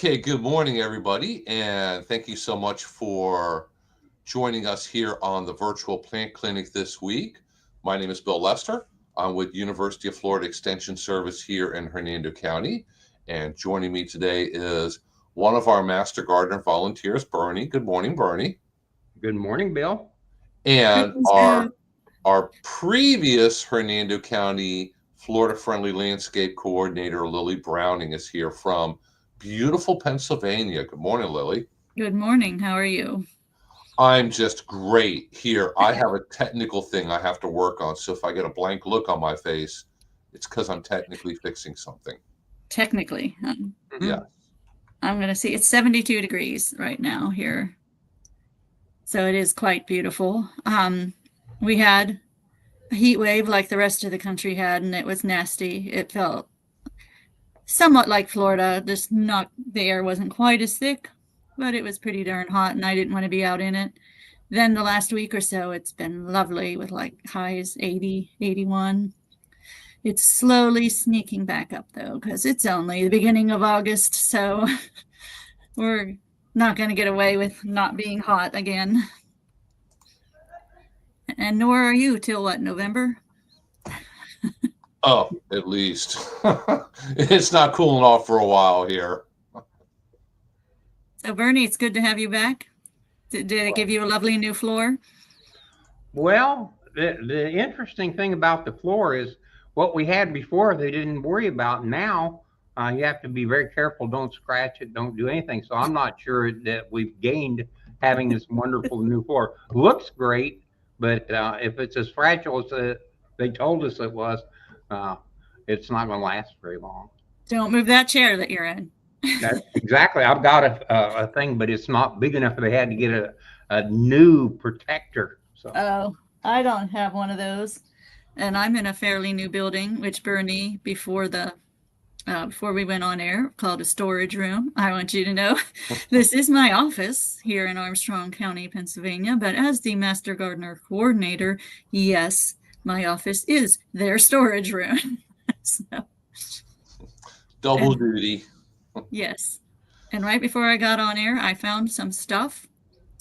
Okay, good morning, everybody, and thank you so much for joining us here on the virtual plant clinic this week. My name is Bill Lester. I'm with University of Florida Extension Service here in Hernando County, and joining me today is one of our Master Gardener volunteers, Bernie. Good morning, Bernie. Good morning, Bill. And Greetings, our Bill. our previous Hernando County Florida Friendly Landscape Coordinator, Lily Browning, is here from beautiful Pennsylvania. Good morning, Lily. Good morning. How are you? I'm just great here. I have a technical thing I have to work on. So if I get a blank look on my face, it's because I'm technically fixing something. Technically, Yeah. I'm going to see it's 72 degrees right now here. So it is quite beautiful. We had a heat wave like the rest of the country had, and it was nasty. It felt somewhat like Florida, just not, the air wasn't quite as thick, but it was pretty darn hot, and I didn't want to be out in it. Then the last week or so, it's been lovely with like highs 80, 81. It's slowly sneaking back up though, because it's only the beginning of August, so we're not going to get away with not being hot again. And nor are you till what, November? Oh, at least. It's not cooling off for a while here. So Bernie, it's good to have you back. Did it give you a lovely new floor? Well, the interesting thing about the floor is what we had before they didn't worry about. Now you have to be very careful. Don't scratch it. Don't do anything. So I'm not sure that we've gained having this wonderful new floor. Looks great, but if it's as fragile as they told us it was, it's not going to last very long. Don't move that chair that you're in. That's exactly. I've got a thing, but it's not big enough. They had to get a new protector. So. Oh, I don't have one of those. And I'm in a fairly new building, which Bernie, before we went on air, called a storage room. I want you to know this is my office here in Armstrong County, Pennsylvania. But as the Master Gardener Coordinator, yes, my office is their storage room. So, Double duty. yes. And right before I got on air, I found some stuff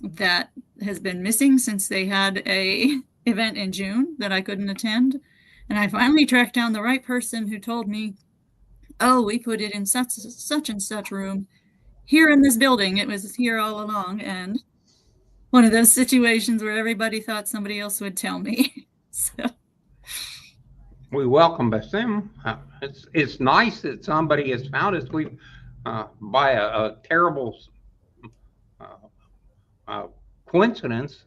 that has been missing since they had a event in June that I couldn't attend. And I finally tracked down the right person who told me, oh, we put it in such and such room here in this building. It was here all along. And one of those situations where everybody thought somebody else would tell me. So we welcome them. It's nice that somebody has found us. We by a terrible coincidence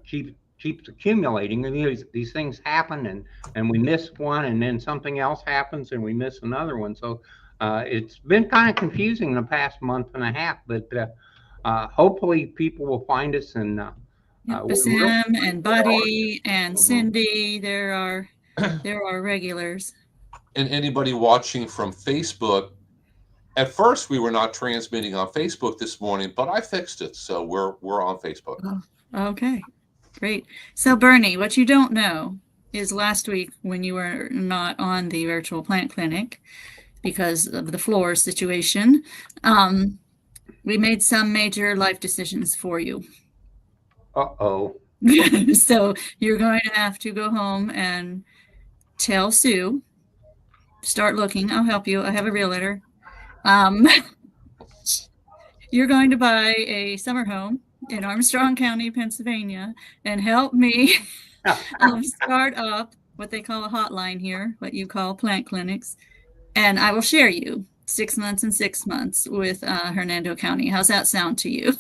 keeps accumulating, and these things happen, and we miss one, and then something else happens, and we miss another one. So it's been kind of confusing in the past month and a half, but hopefully people will find us. And Sam and Buddy and Cindy, there are regulars. And anybody watching from Facebook, at first we were not transmitting on Facebook this morning, but I fixed it, so we're on Facebook. Oh, okay, great. So Bernie, what you don't know is last week when you were not on the virtual plant clinic because of the floor situation, we made some major life decisions for you. Uh-oh. So you're going to have to go home and tell Sue, start looking. I'll help you. I have a realtor. You're going to buy a summer home in Armstrong County, Pennsylvania, and help me start up what they call a hotline here, what you call plant clinics. And I will share you 6 months and 6 months with Hernando County. How's that sound to you?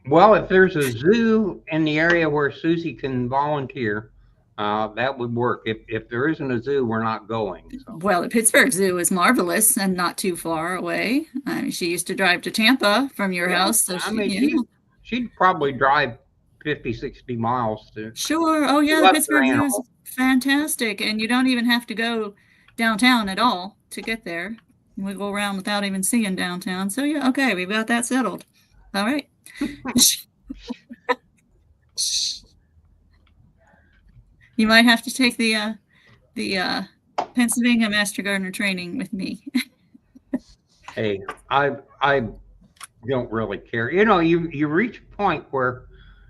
Well, if there's a zoo in the area where Susie can volunteer, that would work. If there isn't a zoo, we're not going. So. Well, the Pittsburgh Zoo is marvelous and not too far away. She used to drive to Tampa from your house. So she'd probably drive 50, 60 miles to. Sure. Oh, yeah. The Pittsburgh Zoo is fantastic. And you don't even have to go downtown at all to get there. We go around without even seeing downtown. So, yeah, okay, we've got that settled. All right. You might have to take the Pennsylvania Master Gardener training with me. Hey, I don't really care. You reach a point where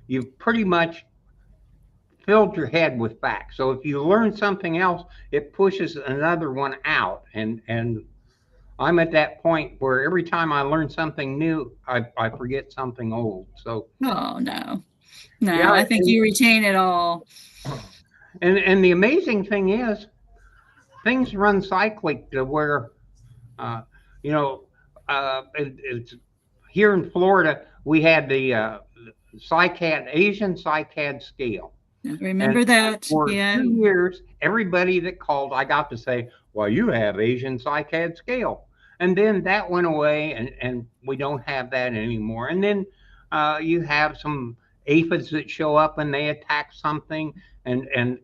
you've pretty much filled your head with facts. So if you learn something else, it pushes another one out. And I'm at that point where every time I learn something new, I forget something old. So Oh, no. No, yeah, I think you retain it all. and the amazing thing is, things run cyclic to where, uh, you know, it's here in Florida. We had the Asian cycad scale. And Remember that? for Yeah. 2 years, everybody that called, I got to say, well, you have Asian cycad scale. And then that went away, and we don't have that anymore. And then you have some aphids that show up and they attack something, and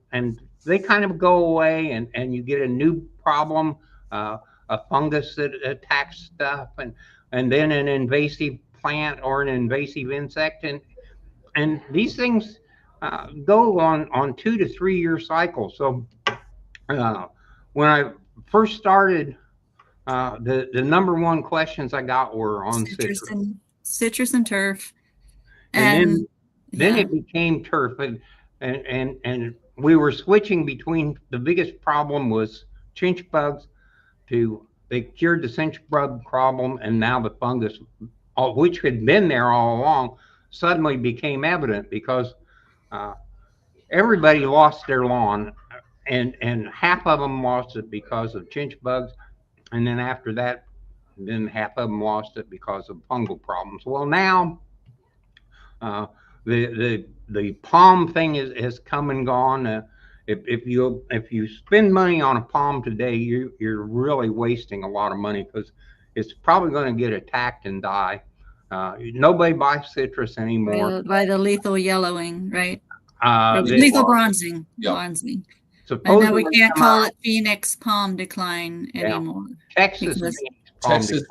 they kind of go away, and you get a new problem, a fungus that attacks stuff, and then an invasive plant or an invasive insect. And these things go on 2 to 3 year cycles. So when I first started, the number one questions I got were on citrus and turf, and then yeah. it became turf, and we were switching between. The biggest problem was chinch bugs. They cured the chinch bug problem, and now the fungus, which had been there all along, suddenly became evident because everybody lost their lawn, and half of them lost it because of chinch bugs, and then after that, then half of them lost it because of fungal problems. Well, now the palm thing has come and gone. If you spend money on a palm today, you're really wasting a lot of money because it's probably going to get attacked and die. Nobody buys citrus anymore. By the lethal yellowing, right? The lethal bronzing. Yeah. Bronzing. And supposedly now we can't come call out. it Phoenix palm decline Yeah. anymore. Texas because-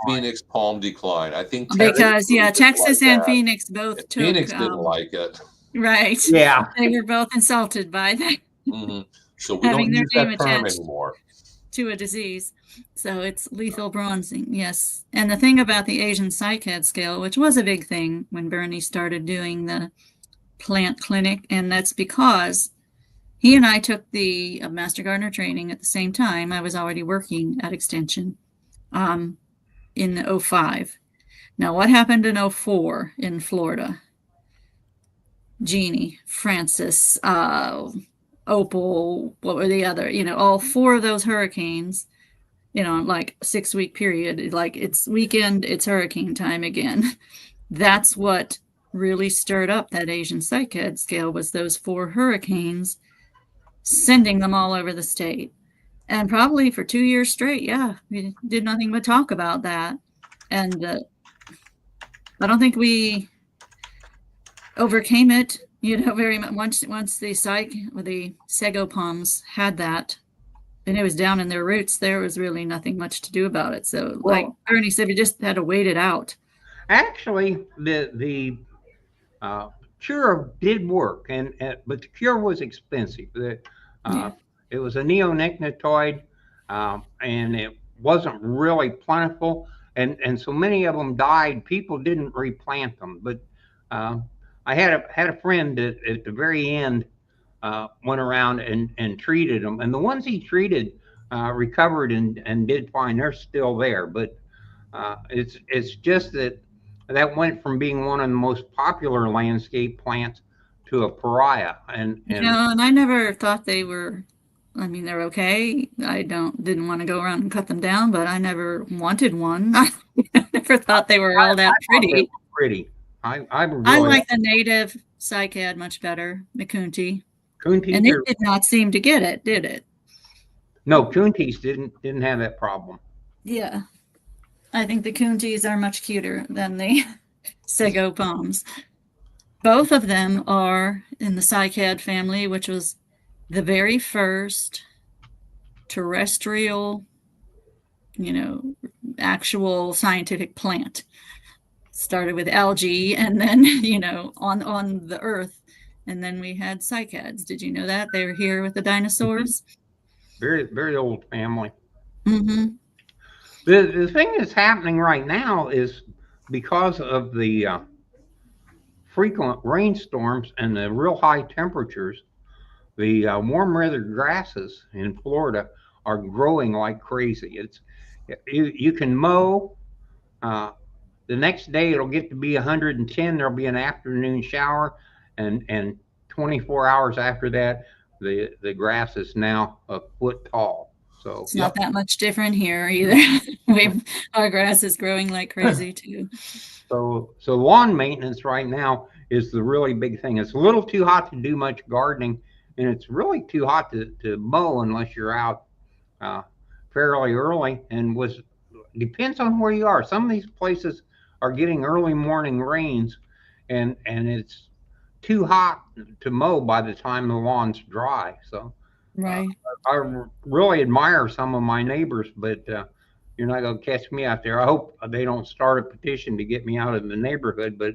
Phoenix palm decline. I think Because Texas like and that. Phoenix both And took. Phoenix didn't like it. Right. Yeah. They were both insulted by that. Hmm. So we Having don't their use that name term attached anymore. to a disease. So it's lethal bronzing, yes. And the thing about the Asian cycad scale, which was a big thing when Bernie started doing the plant clinic, and that's because he and I took the Master Gardener training at the same time. I was already working at Extension in 05. Now, what happened in 04 in Florida? Jeannie, Francis, Opal, what were the other? All four of those hurricanes, like 6-week period, like it's weekend, it's hurricane time again. That's what really stirred up that Asian cycad scale, was those 4 hurricanes sending them all over the state. And probably for 2 years straight, yeah, we did nothing but talk about that. And I don't think we overcame it, very much. Once the sago palms had that, and it was down in their roots, there was really nothing much to do about it. So, like Bernie said, we just had to wait it out. Actually, the cure did work, but the cure was expensive. It was a neonicotinoid, and it wasn't really plentiful, and so many of them died. People didn't replant them, but I had a friend that at the very end went around and treated them, and the ones he treated recovered and did fine. They're still there, but it's just that went from being one of the most popular landscape plants to a pariah. And I never thought they were. I mean, they're okay. I didn't want to go around and cut them down, but I never wanted one. I never thought they were all that pretty. I like the native cycad much better, the Kunti. And it did not seem to get it, did it? No, Kuntis didn't have that problem. Yeah. I think the Kuntis are much cuter than the sago palms. Both of them are in the cycad family, which was the very first terrestrial, actual scientific plant. Started with algae, and then, on the earth, and then we had cycads. Did you know that? They were here with the dinosaurs. Very, very old family. Mm-hmm. The thing that's happening right now is because of the frequent rainstorms and the real high temperatures, the warm weather grasses in Florida are growing like crazy. You can mow. Uh, the next day it'll get to be 110. There'll be an afternoon shower, and 24 hours after that, the grass is now a foot tall. So it's not that much different here either. Our grass is growing like crazy too. So lawn maintenance right now is the really big thing. It's a little too hot to do much gardening, and it's really too hot to mow unless you're out fairly early. And depends on where you are. Some of these places are getting early morning rains, and it's too hot to mow by the time the lawn's dry. So right. I really admire some of my neighbors, but you're not going to catch me out there. I hope they don't start a petition to get me out of the neighborhood, but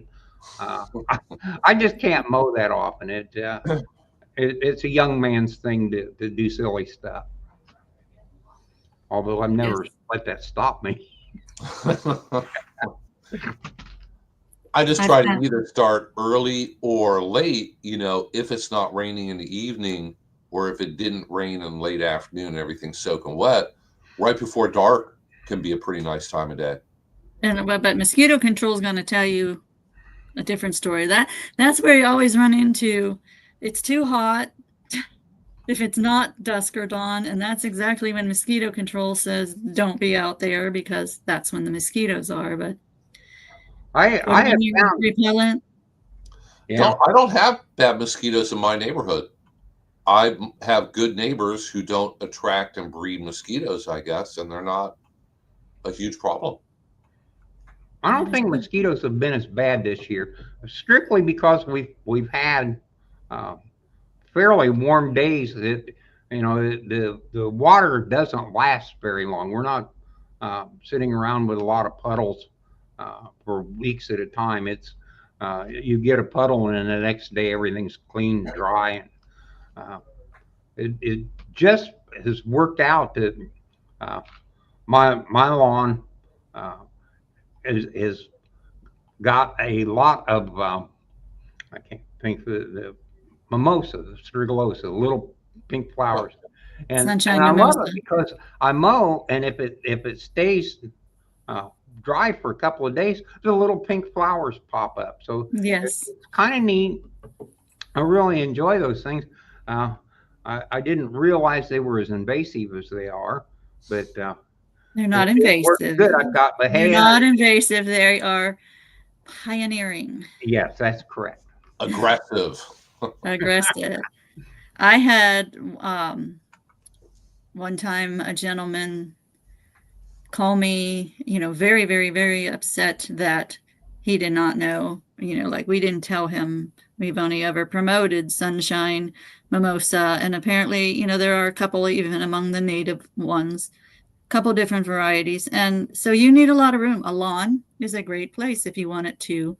I just can't mow that often. It's a young man's thing to do silly stuff. Although I've never let that stop me. I just try to either start early or late, if it's not raining in the evening, or if it didn't rain in late afternoon and everything's soaking wet, right before dark can be a pretty nice time of day. But mosquito control is going to tell you a different story. That's where you always run into, it's too hot if it's not dusk or dawn, and that's exactly when mosquito control says don't be out there, because that's when the mosquitoes are. But I have found repellent. Yeah. I don't have bad mosquitoes in my neighborhood. I have good neighbors who don't attract and breed mosquitoes, I guess, and they're not a huge problem. I don't think mosquitoes have been as bad this year, strictly because we've had fairly warm days. That the water doesn't last very long. We're not sitting around with a lot of puddles for weeks at a time. It's you get a puddle and then the next day everything's clean, dry, and it just has worked out that my lawn is got a lot of I can't think the mimosa, the strigosa, little pink flowers, and I love it because I mow, and if it stays dry for a couple of days, the little pink flowers pop up. So yes, it's kind of neat. I really enjoy those things. I didn't realize they were as invasive as they are, but they're not invasive. Good. I've got the They're not invasive. They are pioneering. Yes, that's correct. Aggressive. Aggressive. I had one time a gentleman call me, very, very, very upset that he did not know, like we didn't tell him we've only ever promoted sunshine mimosa. And apparently, there are a couple even among the native ones, a couple different varieties. And so you need a lot of room. A lawn is a great place if you want it to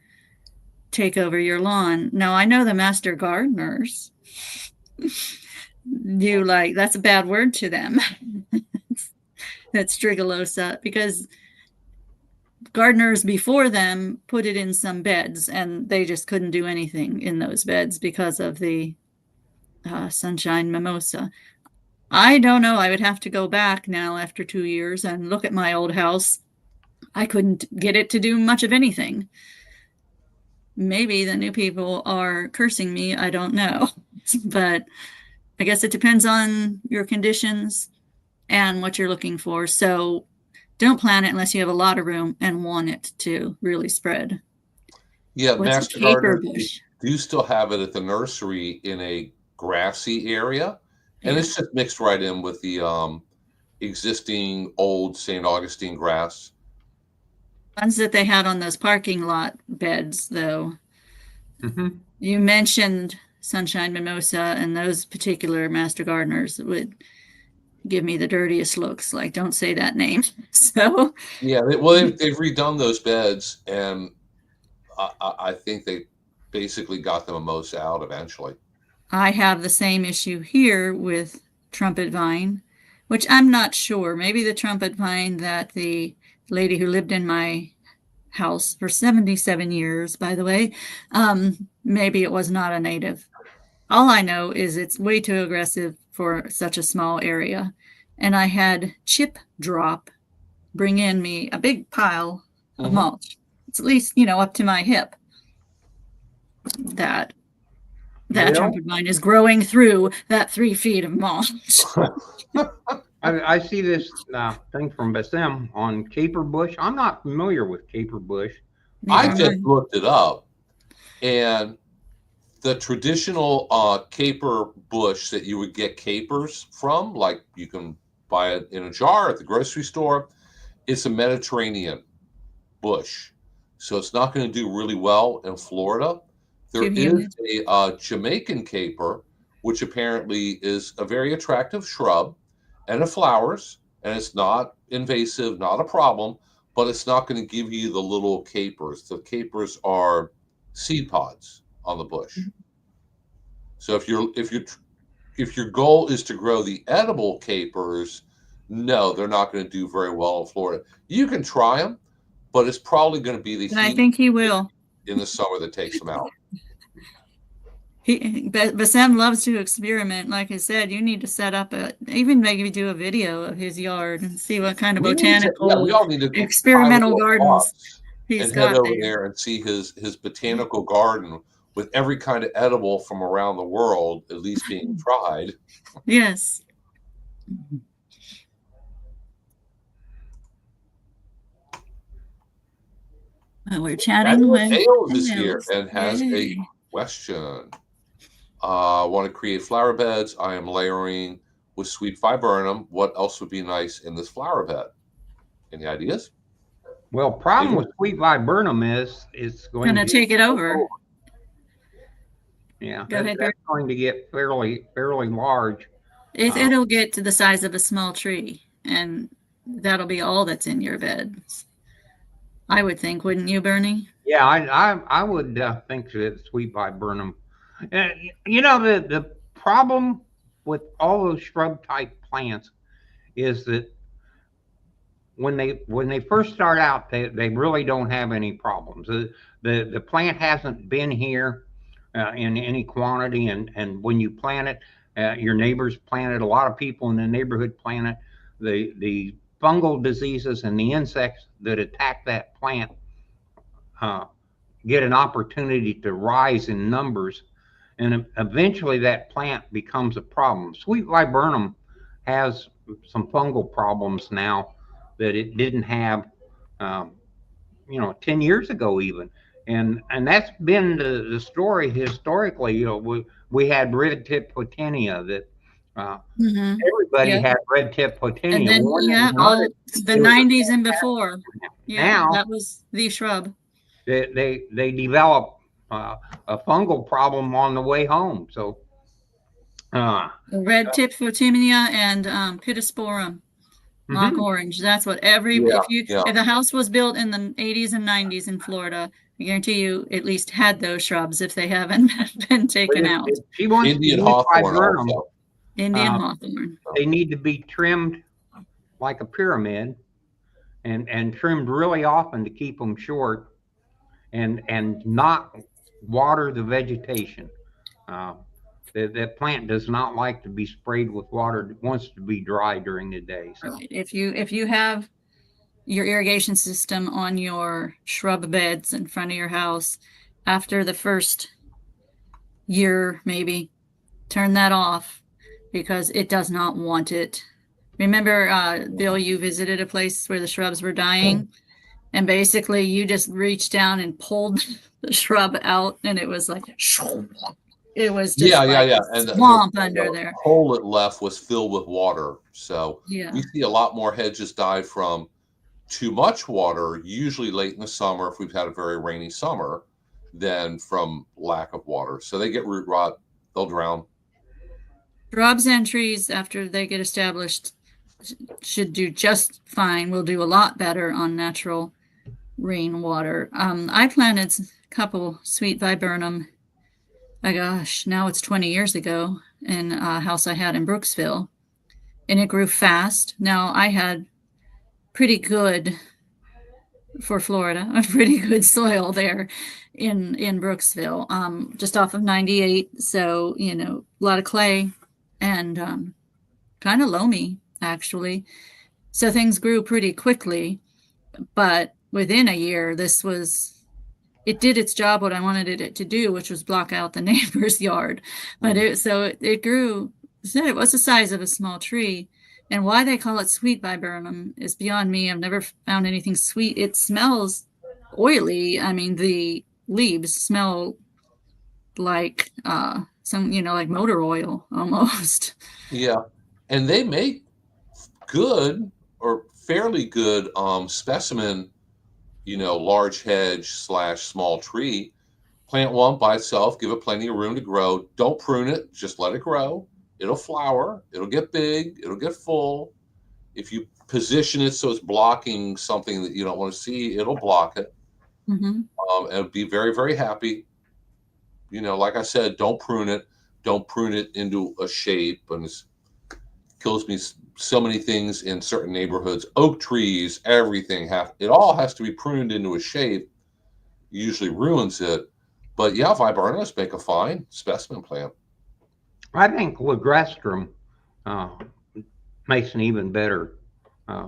take over your lawn. Now, I know the master gardeners, that's a bad word to them. That's strigosa, because gardeners before them put it in some beds and they just couldn't do anything in those beds because of the sunshine mimosa. I don't know. I would have to go back now after 2 years and look at my old house. I couldn't get it to do much of anything. Maybe the new people are cursing me. I don't know. But I guess it depends on your conditions and what you're looking for. So don't plant it unless you have a lot of room and want it to really spread. Yeah, master gardeners do still have it at the nursery in a grassy area, and it's just mixed right in with the existing old St. Augustine grass. Ones that they had on those parking lot beds, though. Mm-hmm. You mentioned sunshine mimosa, and those particular master gardeners would give me the dirtiest looks, like, don't say that name. So yeah, they've redone those beds, and I think they basically got the mimosa out eventually. I have the same issue here with trumpet vine, which I'm not sure. Maybe the trumpet vine that the lady who lived in my house for 77 years, by the way. Maybe it was not a native. All I know is it's way too aggressive for such a small area. And I had Chip Drop bring in me a big pile of mulch. It's at least, up to my hip. That trunk of mine is growing through that 3 feet of mulch. I see this thing from Bassem on caper bush. I'm not familiar with caper bush. I just looked it up, and the traditional caper bush that you would get capers from, like you can buy it in a jar at the grocery store, it's a Mediterranean bush. So it's not going to do really well in Florida. There is a Jamaican caper, which apparently is a very attractive shrub, and it flowers, and it's not invasive, not a problem, but it's not going to give you the little capers. The capers are seed pods on the bush. So if your goal is to grow the edible capers, no, they're not going to do very well in Florida. You can try them, but it's probably going to be the heat. I think he will in the summer that takes them out. Bassem loves to experiment. Like I said, you need to set up even maybe do a video of his yard and see what kind of botanical experimental gardens he's got head over there and see his botanical garden with every kind of edible from around the world at least being tried. Yes. Well, we're chatting with Ailes is here and has a question. Want to create flower beds. I am layering with sweet viburnum. What else would be nice in this flower bed? Any ideas? Well, problem with sweet viburnum is it's going to take it over. Yeah, that's going to get fairly large. It'll get to the size of a small tree, and that'll be all that's in your beds. I would think, wouldn't you, Bernie? Yeah, I would think that sweet viburnum. The problem with all those shrub type plants is that when they first start out, they really don't have any problems. The plant hasn't been here in any quantity, and when you plant it, your neighbors plant it. A lot of people in the neighborhood plant it. The fungal diseases and the insects that attack that plant get an opportunity to rise in numbers, and eventually that plant becomes a problem. Sweet viburnum has some fungal problems now that it didn't have 10 years ago even, and that's been the story historically. We had red tip potenia that everybody had red tip potenia. And then all the 90s and before. Yeah, now that was the shrub. They develop a fungal problem on the way home. So red tip potenia and pittosporum, mock orange. That's what if the house was built in the 80s and 90s in Florida, I guarantee you at least had those shrubs if they haven't been taken out. Indian hawthorn. Indian hawthorn. They need to be trimmed like a pyramid, and trimmed really often to keep them short, and not water the vegetation. That plant does not like to be sprayed with water. It wants to be dry during the day. So right. If you have your irrigation system on your shrub beds in front of your house, after the first year, maybe turn that off, because it does not want it. Remember, Bill, you visited a place where the shrubs were dying, and basically you just reached down and pulled the shrub out, and it was like, it was just and swamp under there. The hole it left was filled with water. So we see a lot more hedges die from too much water, usually late in the summer if we've had a very rainy summer, than from lack of water. So they get root rot, they'll drown. Shrubs and trees, after they get established, should do just fine. We'll do a lot better on natural rainwater. I planted a couple sweet viburnum. My gosh, now it's 20 years ago in a house I had in Brooksville, and it grew fast. Now I had pretty good for Florida, a pretty good soil there in Brooksville, just off of 98. So, you know, a lot of clay and kind of loamy, actually. So things grew pretty quickly, but within a year, it did its job, what I wanted it to do, which was block out the neighbor's yard. But it grew, it was the size of a small tree. And why they call it sweet viburnum is beyond me. I've never found anything sweet. It smells oily. I mean, the leaves smell like like motor oil almost. Yeah. And they make good or fairly good specimen, large hedge / small tree. Plant one by itself, give it plenty of room to grow. Don't prune it, just let it grow. It'll flower, it'll get big, it'll get full. If you position it so it's blocking something that you don't want to see, it'll block it. And be very, very happy. Like I said, don't prune it. Don't prune it into a shape. And it kills me so many things in certain neighborhoods. Oak trees, everything, it all has to be pruned into a shape. Usually ruins it. But yeah, viburnums make a fine specimen plant. I think Ligustrum makes an even better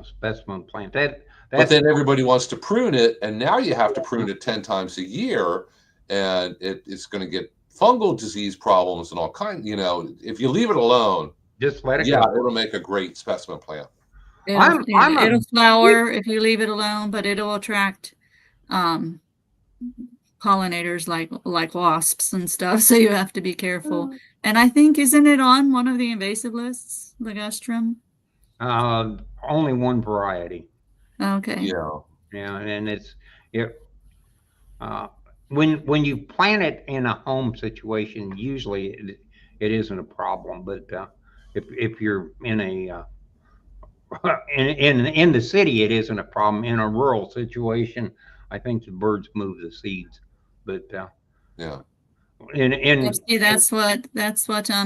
specimen plant. But then everybody wants to prune it, and now you have to prune it 10 times a year, and it's going to get fungal disease problems and all kinds. If you leave it alone, just let it go. Yeah, it'll make a great specimen plant. It'll flower if you leave it alone, but it'll attract pollinators like wasps and stuff, so you have to be careful. And I think, isn't it on one of the invasive lists, Ligustrum? Only one variety. Okay. Yeah, and when you plant it in a home situation, usually it isn't a problem. But if you're in a in the city, it isn't a problem. In a rural situation, I think the birds move the seeds. But yeah. See, that's what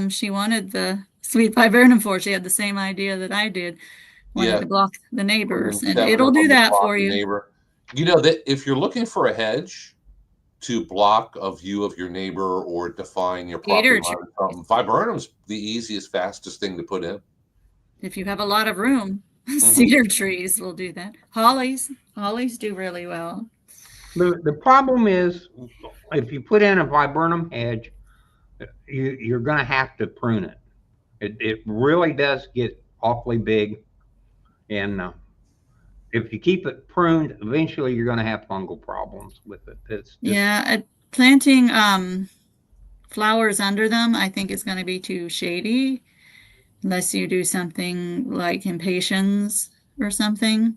she wanted the sweet viburnum for. She had the same idea that I did. Wanted to block the neighbors, and it'll do that for you. That if you're looking for a hedge to block a view of your neighbor or define your property line, viburnum's the easiest, fastest thing to put in. If you have a lot of room, cedar trees will do that. Hollies do really well. The problem is, if you put in a viburnum hedge, you're going to have to prune it. It really does get awfully big, and if you keep it pruned, eventually you're going to have fungal problems with it. Planting flowers under them, I think, is going to be too shady, unless you do something like impatiens or something.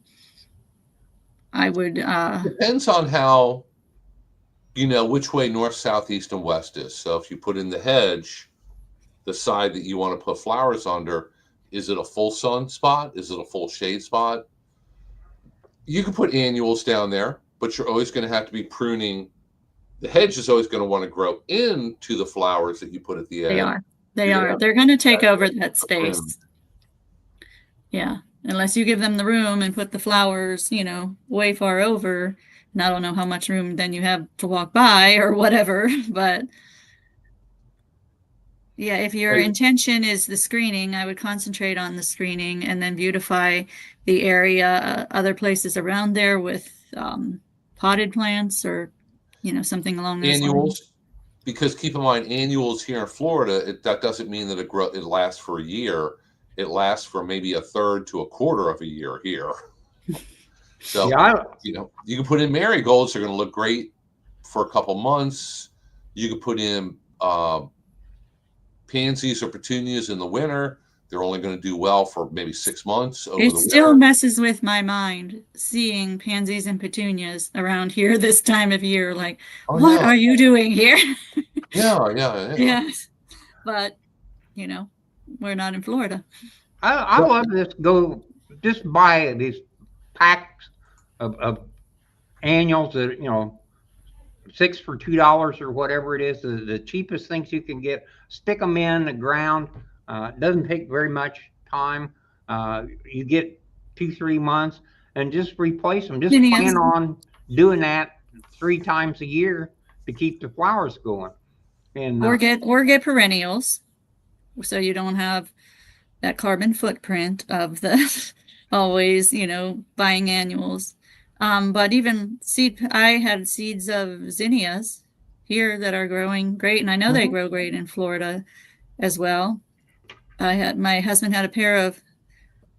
I would depends on how, which way north, south, east, and west is. So if you put in the hedge, the side that you want to put flowers under, is it a full sun spot? Is it a full shade spot? You can put annuals down there, but you're always going to have to be pruning. The hedge is always going to want to grow into the flowers that you put at the edge. They are. They're going to take over that space. Yeah. Unless you give them the room and put the flowers, way far over. And I don't know how much room then you have to walk by or whatever. But yeah, if your intention is the screening, I would concentrate on the screening and then beautify the area, other places around there with potted plants or, something along those lines. Because keep in mind, annuals here in Florida, that doesn't mean that it lasts for a year. It lasts for maybe a third to a quarter of a year here. So, you can put in marigolds. They're going to look great for a couple months. You can put in pansies or petunias in the winter. They're only going to do well for maybe 6 months. It still messes with my mind seeing pansies and petunias around here this time of year. Like, what are you doing here? Yeah. Yes. But, we're not in Florida. I love this. Just buy these packs of annuals that, 6 for $2 or whatever it is, the cheapest things you can get. Stick them in the ground. It doesn't take very much time. You get 2-3 months, and just replace them. Just Zinnias. plan on doing that 3 times a year to keep the flowers going. And Or get perennials, so you don't have that carbon footprint of the always, buying annuals. But even I had seeds of zinnias here that are growing great, and I know they grow great in Florida as well. My husband had a pair of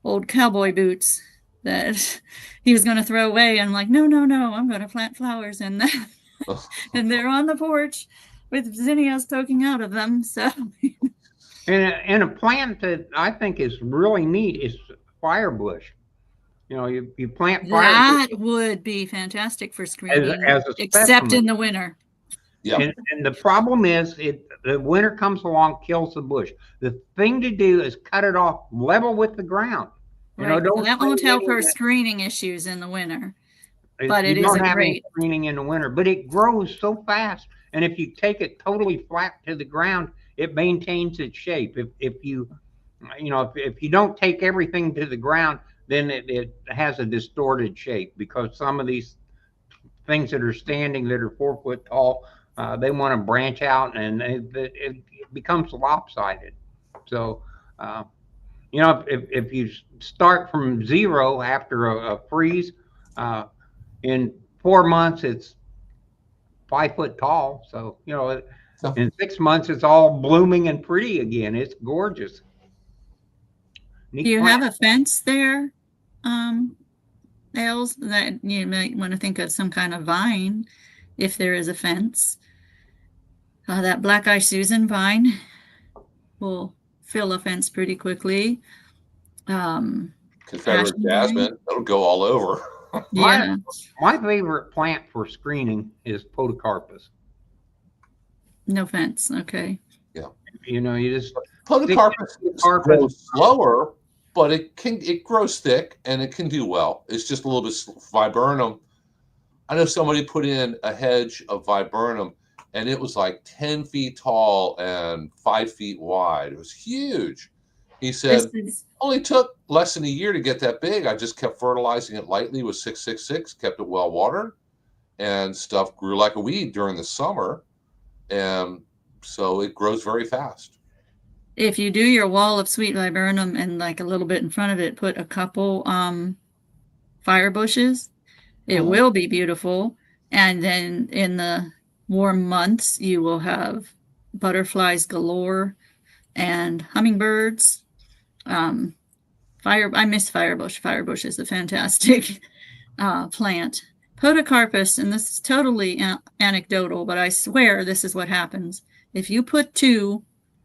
old cowboy boots that he was going to throw away. And I'm like, no, I'm going to plant flowers in them. And they're on the porch with zinnias poking out of them. So, and a plant that I think is really neat is firebush. You plant that would be fantastic for screening, as a except specimen. in the winter. Yeah. And the problem is the winter comes along, kills the bush. The thing to do is cut it off level with the ground. Right. That won't help for screening issues in the winter. But it is great screening in the winter. But it grows so fast, and if you take it totally flat to the ground, it maintains its shape. If you don't take everything to the ground, then it has a distorted shape, because some of these things that are standing that are 4 foot tall, they want to branch out, and it becomes lopsided. So, if you start from zero after a freeze, in 4 months it's 5 foot tall. So, in 6 months it's all blooming and pretty again. It's gorgeous. Do you have a fence there, Els, that you might want to think of some kind of vine if there is a fence? That Black Eye Susan vine will fill a fence pretty quickly. Confederate jasmine, it'll go all over. Yeah. My favorite plant for screening is podocarpus. No fence. Okay. Yeah. You just podocarpus grows slower, but it grows thick and it can do well. It's just a little bit viburnum. I know somebody put in a hedge of viburnum, and it was like 10 feet tall and 5 feet wide. It was huge. He said, only took less than a year to get that big. I just kept fertilizing it lightly with 666, kept it well watered, and stuff grew like a weed during the summer. And so it grows very fast. If you do your wall of sweet viburnum and like a little bit in front of it, put a couple fire bushes, it will be beautiful. And then in the warm months, you will have butterflies galore and hummingbirds. I miss firebush. Firebush is a fantastic plant. Podocarpus, and this is totally anecdotal, but I swear this is what happens. If you put 2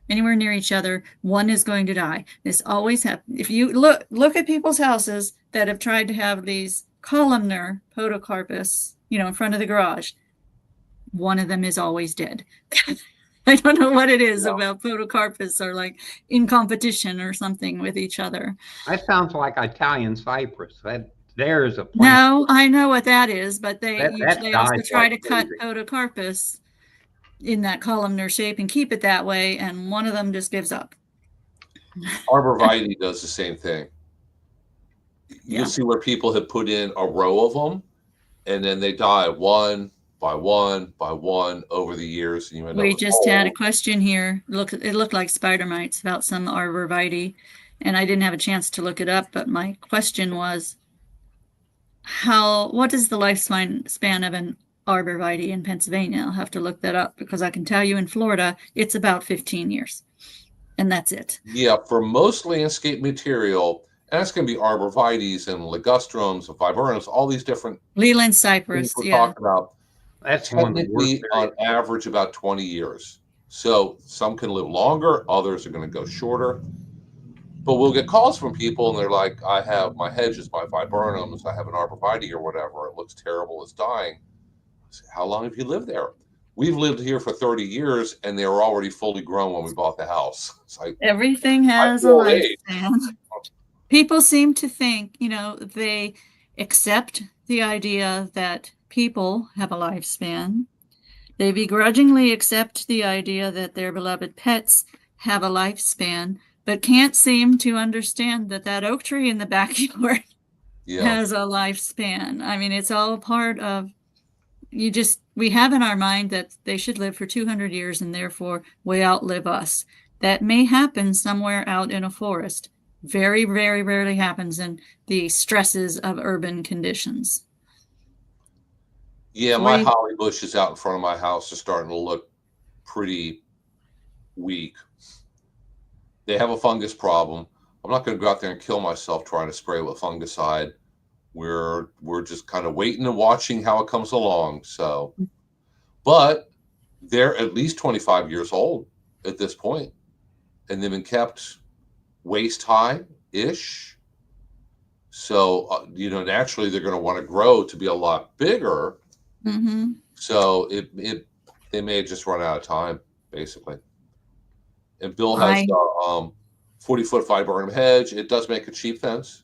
anywhere near each other, one is going to die. This always happens. If you look at people's houses that have tried to have these columnar podocarpus, in front of the garage, one of them is always dead. I don't know what it is about podocarpus, or like in competition or something with each other. That sounds like Italian cypress. There is a plant. No, I know what that is, but they also try to cut podocarpus in that columnar shape and keep it that way, and one of them just gives up. Arborvitae does the same thing. You'll see where people have put in a row of them, and then they die one by one by one over the years. And we just had a question here. It looked like spider mites about some arborvitae, and I didn't have a chance to look it up, but my question was, what is the lifespan of an arborvitae in Pennsylvania? I'll have to look that up, because I can tell you in Florida it's about 15 years, and that's it. Yeah, for most landscape material, and that's going to be arborvitaes and ligustrums and viburnums, all these different Leland cypress. We're talking about. That's technically on average about 20 years. So some can live longer, others are going to go shorter. But we'll get calls from people, and they're like, I have my hedges, my viburnums, I have an arborvitae or whatever. It looks terrible, it's dying. I say, how long have you lived there? We've lived here for 30 years, and they were already fully grown when we bought the house. It's like, everything has a lifespan. People seem to think, they accept the idea that people have a lifespan. They begrudgingly accept the idea that their beloved pets have a lifespan, but can't seem to understand that oak tree in the backyard Yeah. has a lifespan. I mean, it's all part of we have in our mind that they should live for 200 years and therefore way outlive us. That may happen somewhere out in a forest. Very, very rarely happens in the stresses of urban conditions. Yeah, my holly bushes out in front of my house are starting to look pretty weak. They have a fungus problem. I'm not going to go out there and kill myself trying to spray with fungicide. We're just kind of waiting and watching how it comes along. So, but they're at least 25 years old at this point, and they've been kept waist high ish. So, naturally they're going to want to grow to be a lot bigger. Mm-hmm. So they may have just run out of time, basically. And Bill has 40-foot viburnum hedge. It does make a cheap fence.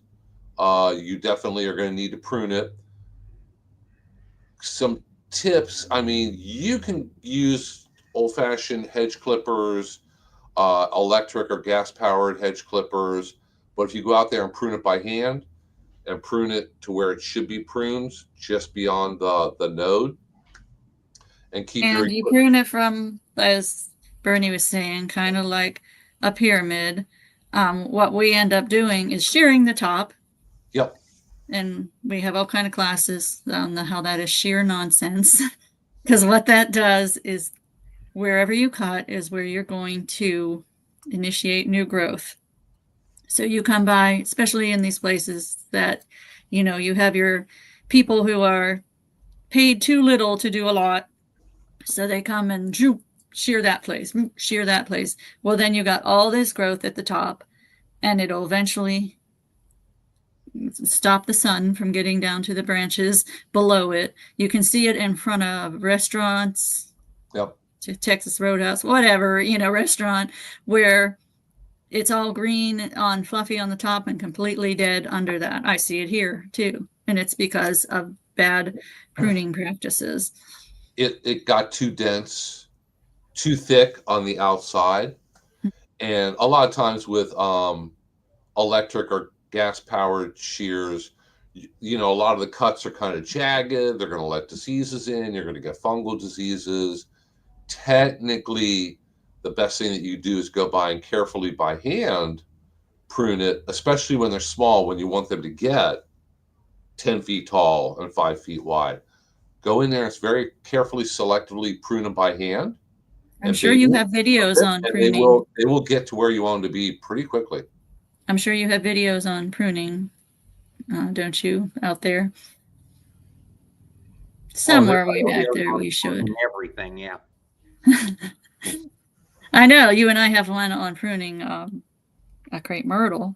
You definitely are going to need to prune it. Some tips. I mean, you can use old-fashioned hedge clippers, electric or gas-powered hedge clippers. But if you go out there and prune it by hand and prune it to where it should be pruned, just beyond the node, and you prune it from, as Bernie was saying, kind of like a pyramid. What we end up doing is shearing the top. Yep. And we have all kind of classes on how that is sheer nonsense. Because what that does is wherever you cut is where you're going to initiate new growth. So you come by, especially in these places that, you have your people who are paid too little to do a lot. So they come and shear that place, shear that place. Well, then you got all this growth at the top, and it'll eventually stop the sun from getting down to the branches below it. You can see it in front of restaurants, Texas Roadhouse, whatever, restaurant, where it's all green on fluffy on the top and completely dead under that. I see it here too. And it's because of bad pruning practices. It got too dense, too thick on the outside. And a lot of times with electric or gas-powered shears, a lot of the cuts are kind of jagged. They're going to let diseases in. You're going to get fungal diseases. Technically, the best thing that you do is go by and carefully by hand prune it, especially when they're small, when you want them to get 10 feet tall and 5 feet wide. Go in there and very carefully, selectively prune them by hand. I'm sure you have videos on pruning. They will get to where you want them to be pretty quickly. I'm sure you have videos on pruning, don't you, out there? Somewhere way back there we should. Everything, yeah. I know, you and I have one on pruning a crepe myrtle.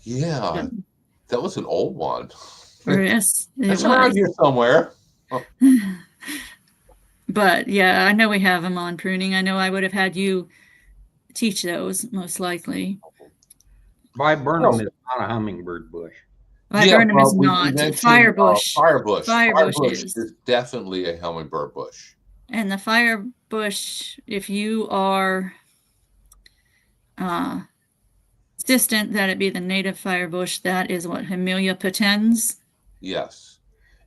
Yeah, that was an old one. Yes, it's around here somewhere. Oh. But yeah, I know we have them on pruning. I know I would have had you teach those, most likely. Viburnum is not a hummingbird bush. Viburnum is not. Firebush. Firebush is definitely a hummingbird bush. And the firebush, if you are insistent that it be the native firebush, that is what, Hemilia potens? Yes.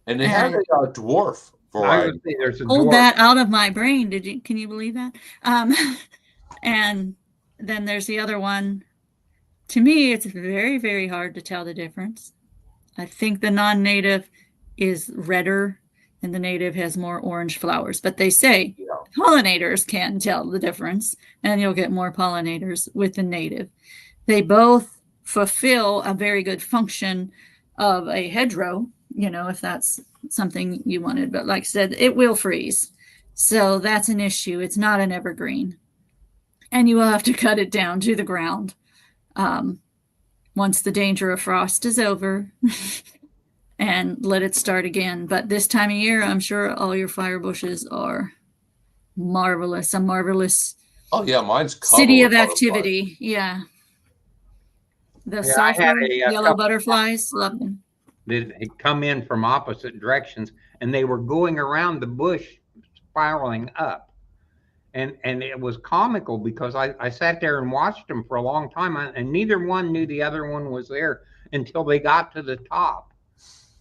And they have a dwarf variety. There's a pulled that out of my brain. Can you believe that? And then there's the other one. To me, it's very, very hard to tell the difference. I think the non-native is redder and the native has more orange flowers. But they say pollinators can tell the difference, and you'll get more pollinators with the native. They both fulfill a very good function of a hedgerow, if that's something you wanted. But like I said, it will freeze. So that's an issue. It's not an evergreen. And you will have to cut it down to the ground once the danger of frost is over and let it start again. But this time of year, I'm sure all your fire bushes are marvelous. A marvelous mine's city of activity. Yeah. The sulfur yellow butterflies, love them. They come in from opposite directions, and they were going around the bush spiraling up. And it was comical because I sat there and watched them for a long time, and neither one knew the other one was there until they got to the top.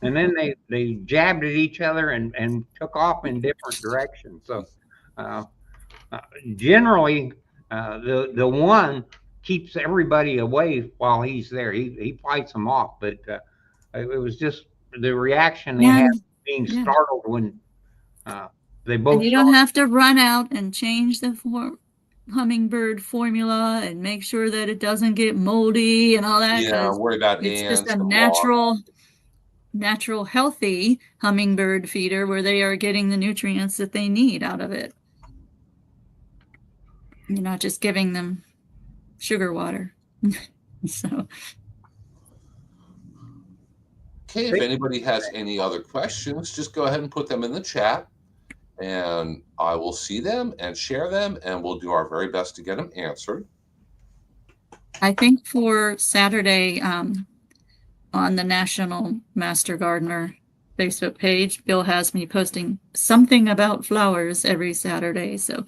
And then they jabbed at each other and took off in different directions. So generally, the one keeps everybody away while he's there. He fights them off, but it was just the reaction they had being startled when they both. And you don't have to run out and change the hummingbird formula and make sure that it doesn't get moldy and all that. Yeah, worry about it's ants. Just a natural, healthy hummingbird feeder where they are getting the nutrients that they need out of it. You're not just giving them sugar water. So. Okay, if anybody has any other questions, just go ahead and put them in the chat, and I will see them and share them, and we'll do our very best to get them answered. I think for Saturday, on the National Master Gardener Facebook page, Bill has me posting something about flowers every Saturday. So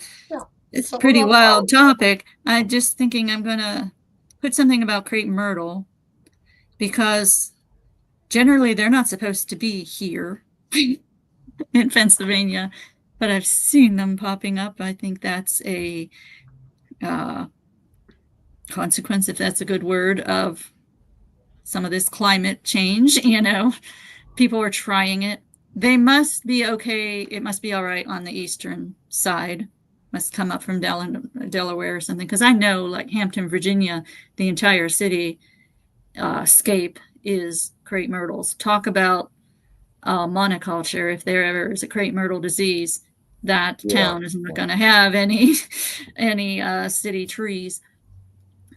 it's a pretty wild topic. I'm just thinking I'm going to put something about crepe myrtle, because generally they're not supposed to be here in Pennsylvania, but I've seen them popping up. I think that's a consequence, if that's a good word, of some of this climate change. People are trying it. They must be okay. It must be all right on the eastern side. Must come up from Delaware or something, because I know, like Hampton, Virginia, the entire city scape is crepe myrtles. Talk about monoculture. If there ever is a crepe myrtle disease, that town is not going to have any city trees,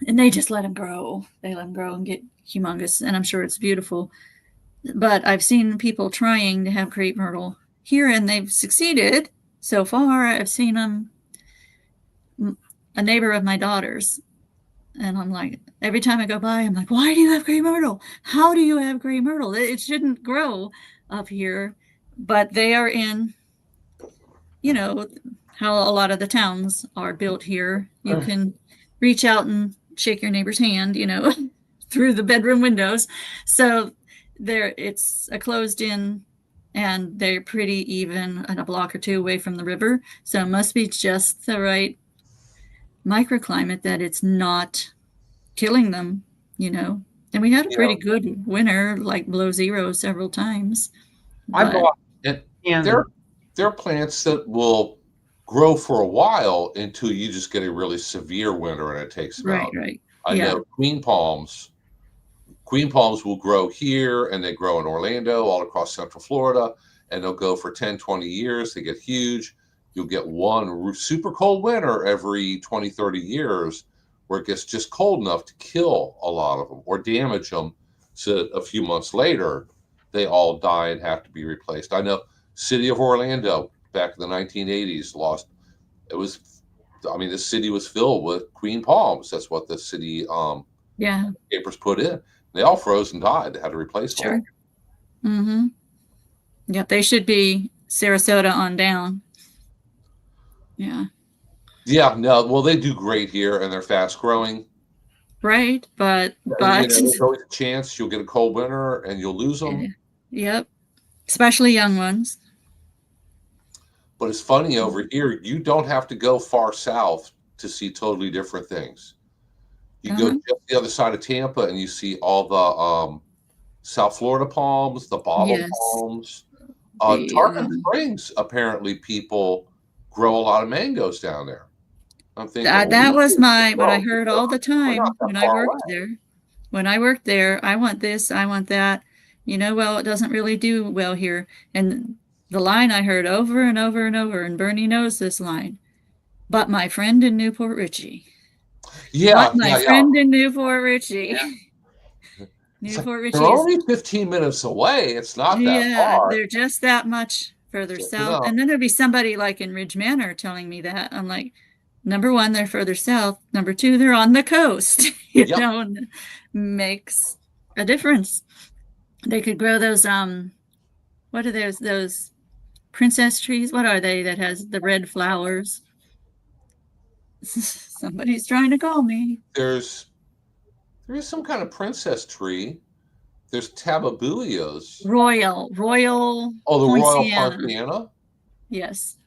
and they just let them grow. They let them grow and get humongous, and I'm sure it's beautiful. But I've seen people trying to have crepe myrtle here, and they've succeeded so far. I've seen them. A neighbor of my daughter's, and I'm like, every time I go by, I'm like, why do you have crepe myrtle? How do you have crepe myrtle? It shouldn't grow up here. But they are in, how a lot of the towns are built here. You can reach out and shake your neighbor's hand, through the bedroom windows. So it's a closed in, and they're pretty even and a block or two away from the river. So it must be just the right microclimate that it's not killing them, And we had a pretty good winter, like below zero several times. There are plants that will grow for a while until you just get a really severe winter, and it takes them out. Right. I know queen palms will grow here, and they grow in Orlando, all across Central Florida, and they'll go for 10, 20 years. They get huge. You'll get one super cold winter every 20, 30 years where it gets just cold enough to kill a lot of them or damage them. So a few months later, they all die and have to be replaced. I know city of Orlando back in the 1980s the city was filled with queen palms. That's what the city papers put in. They all froze and died. They had to replace them. Sure. Mm-hmm. Yeah, they should be Sarasota on down. Yeah, no, well, they do great here, and they're fast growing. Right, but there's always a chance you'll get a cold winter and you'll lose them. Yep, especially young ones. But it's funny, over here, you don't have to go far south to see totally different things. You go just the other side of Tampa, and you see all the South Florida palms, the bottle palms. Tarpon Springs, apparently people grow a lot of mangoes down there. I'm thinking that was what I heard all the time when I worked there. When I worked there, I want this, I want that. It doesn't really do well here. And the line I heard over and over and over, and Bernie knows this line, but my friend in Newport Richey. Friend in Newport Richey. Newport Richey. They're only 15 minutes away. It's not that far. They're just that much further south. And then there'd be somebody like in Ridge Manor telling me that. I'm like, number one, they're further south. Number two, they're on the coast. Makes a difference. They could grow those what are those princess trees? What are they that has the red flowers? Somebody's trying to call me. There is some kind of princess tree There's Tababuios. Royal Oh, the Royal Poinciana. Poinciana? Yes.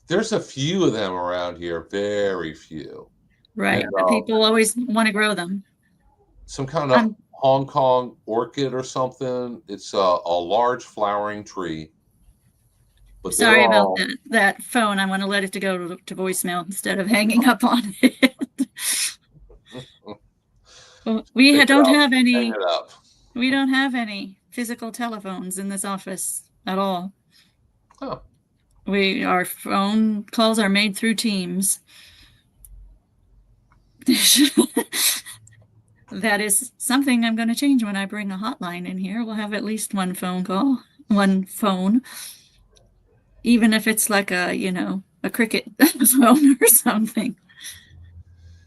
There's a few of them around here, very few. Right. And But people always want to grow them. some kind of Hong Kong orchid or something. It's a large flowering tree. But sorry about that phone. I want to let it go to voicemail instead of hanging up on it. Well, we don't have any. We don't have any physical telephones in this office at all. Oh. Our phone calls are made through Teams. That is something I'm going to change when I bring a hotline in here. We'll have at least one phone call, one phone, even if it's like a cricket phone or something.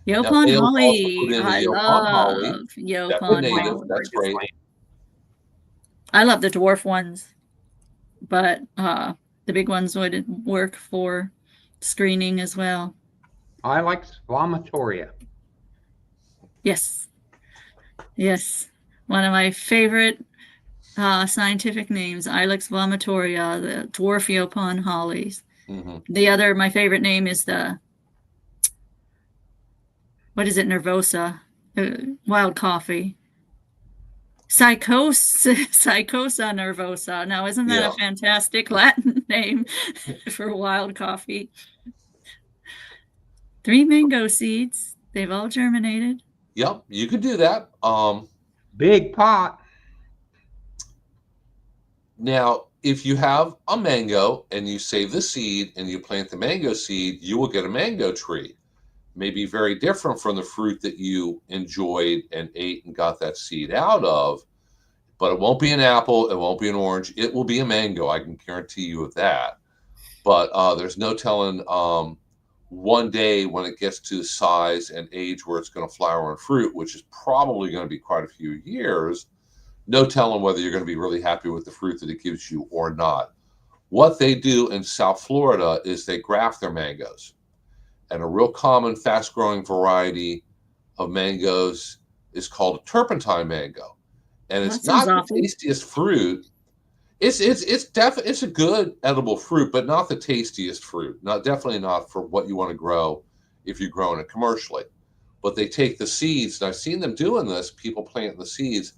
Yopon Holly. I love Yopon Holly. That's great. I love the dwarf ones, but the big ones would work for screening as well. I like Squamatoria. Yes. Yes. One of my favorite scientific names, Ilex vomitoria, the dwarf Yopon hollies. Mm-hmm. My favorite name is what is it, nervosa, wild coffee. Psychosa nervosa. Now, isn't that a fantastic Latin name for wild coffee? 3 mango seeds. They've all germinated. Yep, you could do that. Big pot. Now, if you have a mango and you save the seed and you plant the mango seed, you will get a mango tree. Maybe very different from the fruit that you enjoyed and ate and got that seed out of, but it won't be an apple, it won't be an orange, it will be a mango. I can guarantee you of that. But there's no telling one day when it gets to the size and age where it's going to flower and fruit, which is probably going to be quite a few years. No telling whether you're going to be really happy with the fruit that it gives you or not. What they do in South Florida is they graft their mangoes. And a real common, fast-growing variety of mangoes is called a turpentine mango. And it's not the tastiest fruit. It's a good edible fruit, but not the tastiest fruit. Definitely not for what you want to grow if you're growing it commercially. But they take the seeds, and I've seen them doing this. People planting the seeds.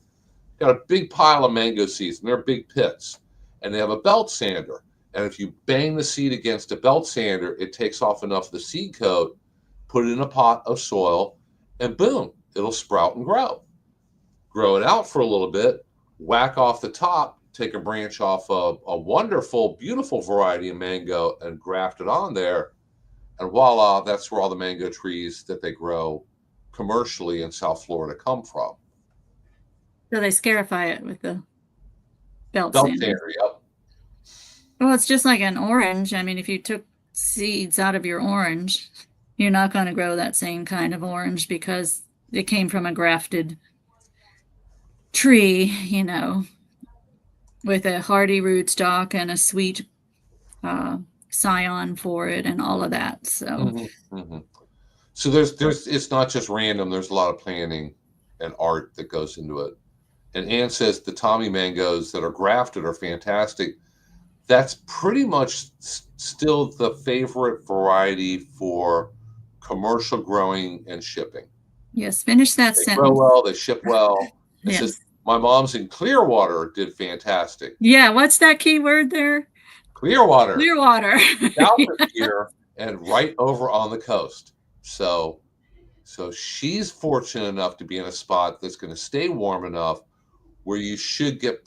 Got a big pile of mango seeds, and they're big pits, and they have a belt sander. And if you bang the seed against a belt sander, it takes off enough of the seed coat, put it in a pot of soil, and boom, it'll sprout and grow. Grow it out for a little bit, whack off the top, take a branch off a wonderful, beautiful variety of mango and graft it on there. And voila, that's where all the mango trees that they grow commercially in South Florida come from. So they scarify it with the belt sander. Yep. Well, it's just like an orange. I mean, if you took seeds out of your orange, you're not going to grow that same kind of orange because it came from a grafted tree, with a hardy rootstock and a sweet scion for it and all of that. So, So it's not just random. There's a lot of planning and art that goes into it. And Ann says the Tommy mangoes that are grafted are fantastic. That's pretty much still the favorite variety for commercial growing and shipping. Yes, finish that they sentence. Grow well, they ship well. It Yes. says, my mom's in Clearwater did fantastic. Yeah, what's that key word there? Clearwater. Clearwater. South of here and right over on the coast. So she's fortunate enough to be in a spot that's going to stay warm enough where you should get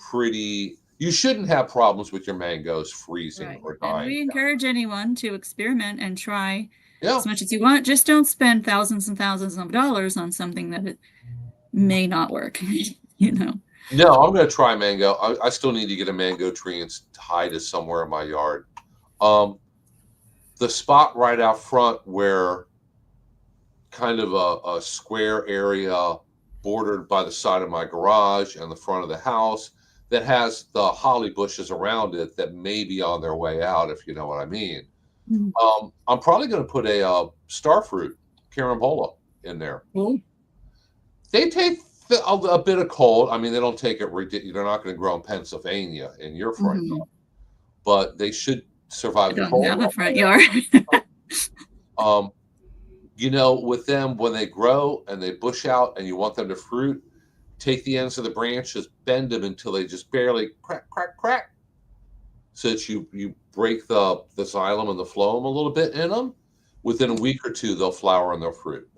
you shouldn't have problems with your mangoes freezing or dying. And we encourage anyone to experiment and try as much as you want. Just don't spend thousands and thousands of dollars on something that it may not work, No, I'm going to try mango. I still need to get a mango tree and hide it somewhere in my yard. The spot right out front where kind of a square area bordered by the side of my garage and the front of the house that has the holly bushes around it that may be on their way out, if you know what I mean. Mm-hmm. I'm probably going to put a starfruit carambola in there. Mm-hmm. They take A bit of cold. I mean, they don't take it ridiculous. They're not going to grow in Pennsylvania in your front yard, but they should survive I the don't cold. have a front yard. With them, when they grow and they bush out and you want them to fruit, take the ends of the branches, bend them until they just barely crack, crack, crack, so that you break the xylem and the phloem a little bit in them. Within a week or two, they'll flower and they'll fruit.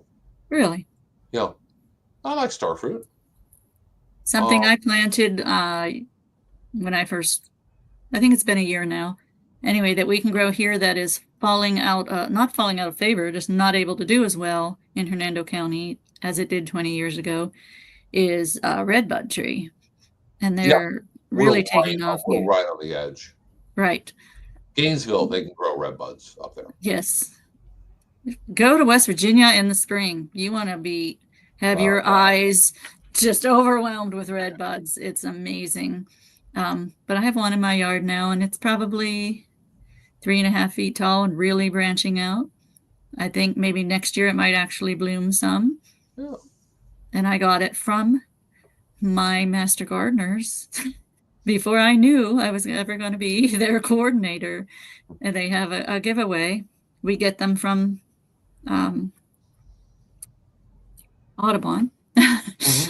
Really? Yeah, I like star fruit. Something I planted when I first, I think it's been a year now, anyway, that we can grow here that is falling out, not falling out of favor, just not able to do as well in Hernando County as it did 20 years ago, is a redbud tree. And they're really taking off here. Right on the edge. Right. Gainesville, they can grow redbuds up there. Yes. Go to West Virginia in the spring. You want to have your eyes just overwhelmed with redbuds. It's amazing. But I have one in my yard now, and it's probably 3.5 feet tall and really branching out. I think maybe next year it might actually bloom some. Yeah. And I got it from my master gardeners before I knew I was ever going to be their coordinator. And they have a giveaway. We get them from Audubon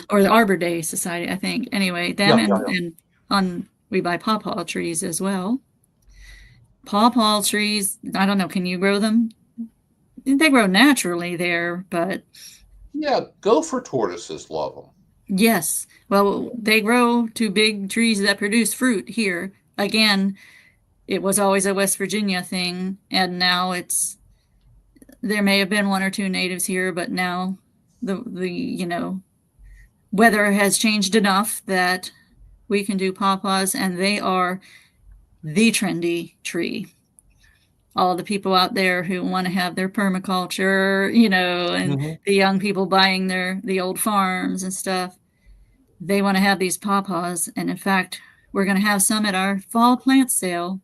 or the Arbor Day Society, I think. Anyway, them and we buy pawpaw trees as well. Pawpaw trees, I don't know, can you grow them? They grow naturally there, but yeah, gopher tortoises love them. Yes. Well, they grow to big trees that produce fruit here. Again, it was always a West Virginia thing, and now there may have been 1 or 2 natives here, but now the weather has changed enough that we can do pawpaws, and they are the trendy tree. All the people out there who want to have their permaculture, and the young people buying the old farms and stuff, they want to have these pawpaws. And in fact, we're going to have some at our fall plant sale.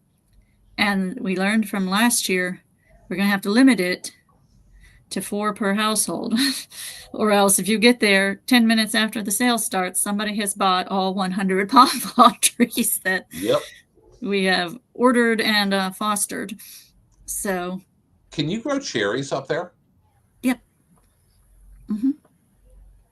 And we learned from last year, we're going to have to limit it to 4 per household. Or else if you get there 10 minutes after the sale starts, somebody has bought all 100 pawpaw trees that we have ordered and fostered. So, can you grow cherries up there? Yep. And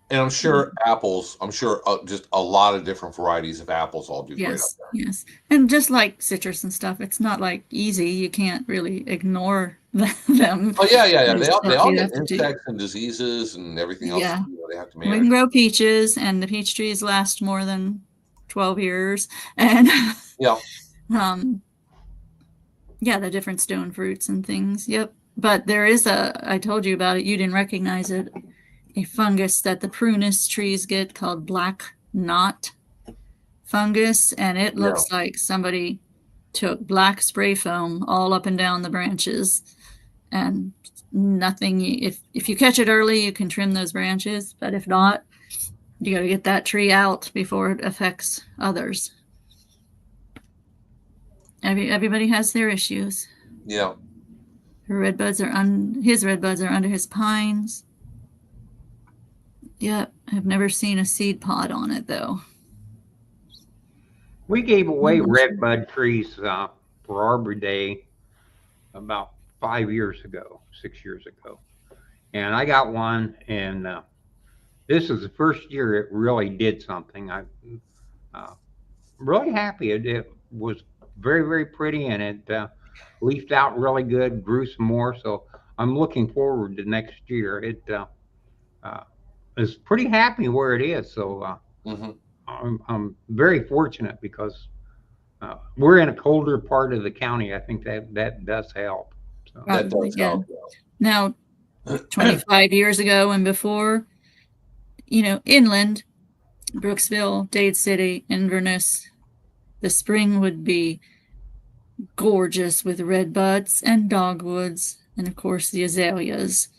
I'm sure apples. I'm sure just a lot of different varieties of apples all do great up there. Yes, and just like citrus and stuff, it's not like easy. You can't really ignore them. Oh yeah. They all get insects and diseases and everything else. Yeah, they have to manage. We can grow peaches, and the peach trees last more than 12 years. And the different stone fruits and things. Yep. But there is I told you about it, you didn't recognize it, a fungus that the prunus trees get called black knot fungus. And it looks like somebody took black spray foam all up and down the branches, and nothing. If you catch it early, you can trim those branches. But if not, you got to get that tree out before it affects others. Everybody has their issues. Yeah. His redbuds are under his pines. Yep. I've never seen a seed pod on it though. We gave away redbud trees for Arbor Day about 5 years ago, 6 years ago. And I got one, and this is the first year it really did something. I'm really happy. It was very, very pretty, and it leafed out really good, grew some more. So I'm looking forward to next year. It is pretty happy where it is. So I'm very fortunate because we're in a colder part of the county. I think that does help. So. That does help. Now, 25 years ago and before, inland, Brooksville, Dade City, Inverness, the spring would be gorgeous with redbuds and dogwoods and, of course, the azaleas.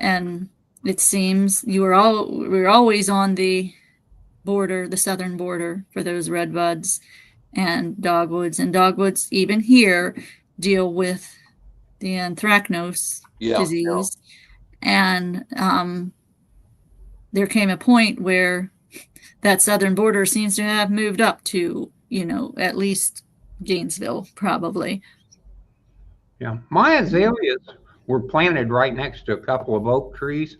And it seems we were always on the border, the southern border, for those redbuds and dogwoods. And dogwoods, even here, deal with the anthracnose disease. And there came a point where that southern border seems to have moved up to, at least Gainesville, probably. Yeah, my azaleas were planted right next to a couple of oak trees,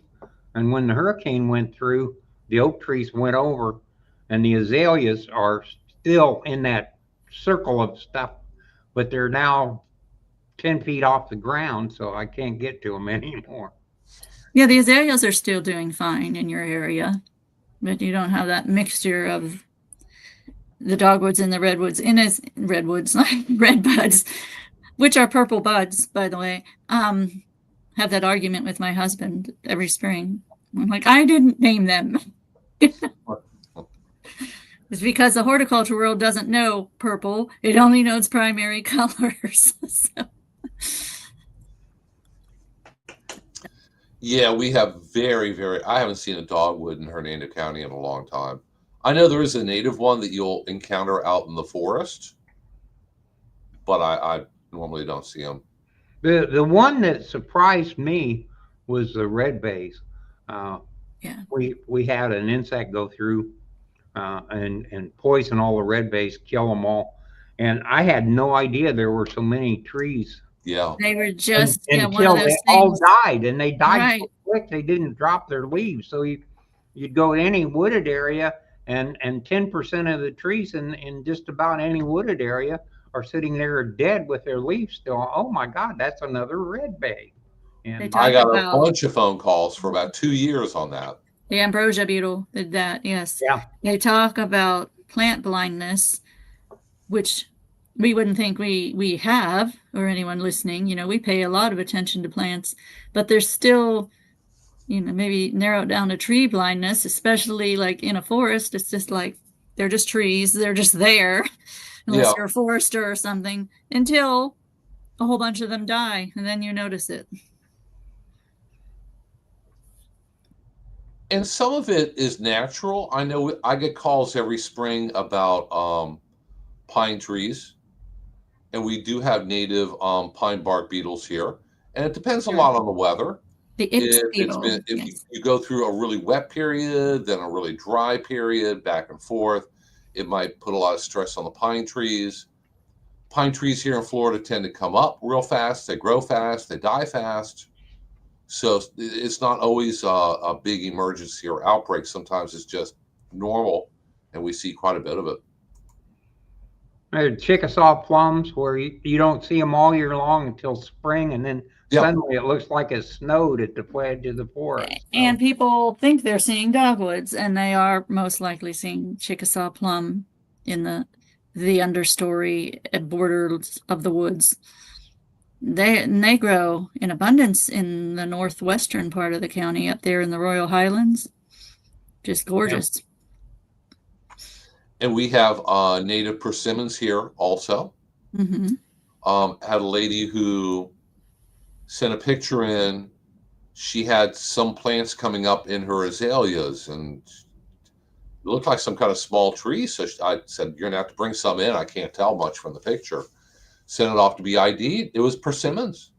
and when the hurricane went through, the oak trees went over, and the azaleas are still in that circle of stuff, but they're now 10 feet off the ground, so I can't get to them anymore. Yeah, the azaleas are still doing fine in your area, but you don't have that mixture of the dogwoods and the redwoods red buds, which are purple buds, by the way. Have that argument with my husband every spring. I'm like, I didn't name them. It's because the horticulture world doesn't know purple. It only knows primary colors. So. Yeah, we have I haven't seen a dogwood in Hernando County in a long time. I know there is a native one that you'll encounter out in the forest, but I normally don't see them. The one that surprised me was the red bays. Yeah. We had an insect go through and poison all the red bays, kill them all. And I had no idea there were so many trees. Yeah. They were just until one of those they things. all died, and they died Right. so quick they didn't drop their leaves. So you'd go to any wooded area, and 10% of the trees in just about any wooded area are sitting there dead with their leaves still. Oh my God, that's another red bay. And I got a bunch of phone calls for about 2 years on that. The ambrosia beetle did that, yes. Yeah. They talk about plant blindness, which we wouldn't think we have, or anyone listening. We pay a lot of attention to plants, but there's still, maybe narrowed down to tree blindness, especially like in a forest. It's just like they're just trees. They're just there, unless you're a forester or something, until a whole bunch of them die, and then you notice it. And some of it is natural. I know I get calls every spring about pine trees, and we do have native pine bark beetles here. And it depends a lot on the weather. The beetle. If you go through a really wet period, then a really dry period, back and forth, it might put a lot of stress on the pine trees. Pine trees here in Florida tend to come up real fast. They grow fast. They die fast. So it's not always a big emergency or outbreak. Sometimes it's just normal, and we see quite a bit of it. Chickasaw plums, where you don't see them all year long until spring, and then suddenly it looks like it snowed at the edge of the forest. So. And people think they're seeing dogwoods, and they are most likely seeing Chickasaw plum in the understory at borders of the woods. They grow in abundance in the northwestern part of the county, up there in the Royal Highlands. Just gorgeous. Yeah. And we have native persimmons here also. Mm-hmm. Had a lady who sent a picture in. She had some plants coming up in her azaleas, and it looked like some kind of small tree. So I said, "You're gonna have to bring some in. I can't tell much from the picture." Sent it off to be ID'd. It was persimmons.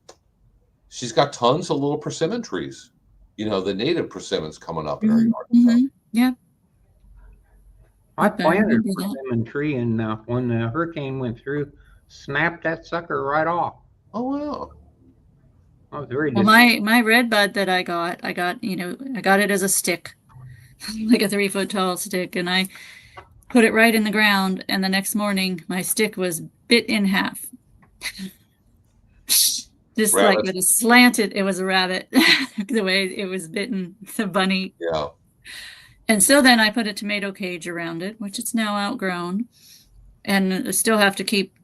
She's got tons of little persimmon trees. The native persimmons coming up in her yard. Mm-hmm. Yeah. I planted a persimmon tree, and when the hurricane went through, snapped that sucker right off. Oh wow! I was very well, my red bud that I got it as a stick, like a 3-foot tall stick, and I put it right in the ground, and the next morning my stick was bit in half. Just rabbit. Like with a slanted, it was a rabbit, the way it was bitten, the bunny. Yeah. And so then I put a tomato cage around it, which it's now outgrown. And I still have to keep